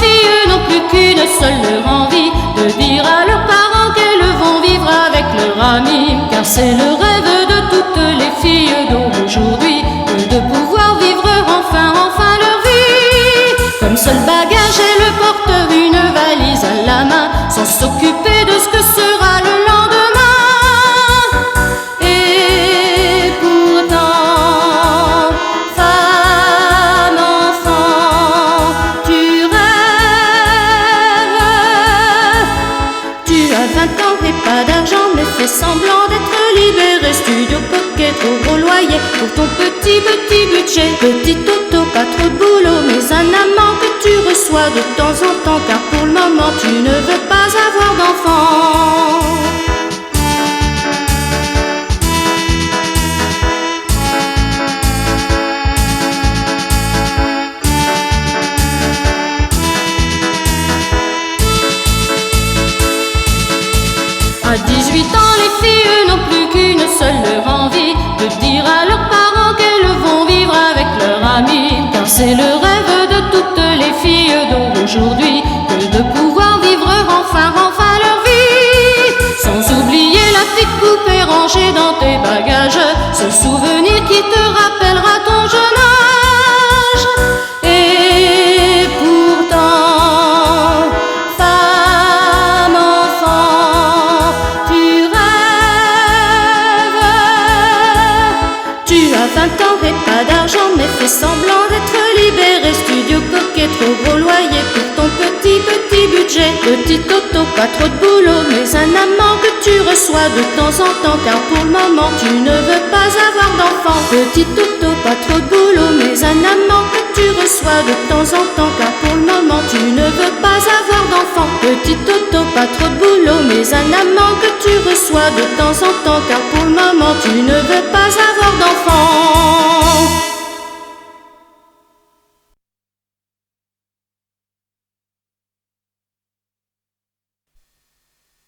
filles n'ont plus qu'une seule envie, de dire à leurs parents qu'elles vont vivre avec leur ami. Car c'est le rêve de toutes les filles d'aujourd'hui, que de pouvoir vivre enfin leur vie. Comme seul bagage, elles portent une valise à la main, sans s'occuper de ce que sera le lendemain. Et pourtant, femme, enfant, tu rêves. Tu as 20 ans et pas d'argent, mais fais semblant d'être libéré. Studio Pocket, trop gros loyer pour ton petit budget. Petit auto, pas trop de boulot, mais un amant que tu reçois de temps en temps. Car pour le moment tu ne veux pas avoir d'enfant. À 18 ans, les filles n'ont plus qu'une seule envie, de dire à leurs parents qu'elles vont vivre avec leur ami. Car c'est le rêve de toutes les filles d'aujourd'hui, que de pouvoir vivre enfin leur vie. Sans oublier la petite poupée rangée dans tes bagages, ce souvenir qui te rappellera ton jeune âge. Et pourtant, femme, enfant, tu rêves. Tu as 20 ans et pas d'argent, mais fais semblant d'être libéré. Studio Pocket, trop gros loyer pour ton petit budget. Petit auto, pas trop de boulot, mais un amant que tu reçois de temps en temps. Car pour le moment tu ne veux pas avoir d'enfant. Petit auto, pas trop de boulot, mais un amant que tu reçois de temps en temps. Car pour le moment tu ne veux pas avoir d'enfant. Petit auto, pas trop de boulot, mais un amant que tu reçois de temps en temps. Car pour le moment tu ne veux pas avoir d'enfant.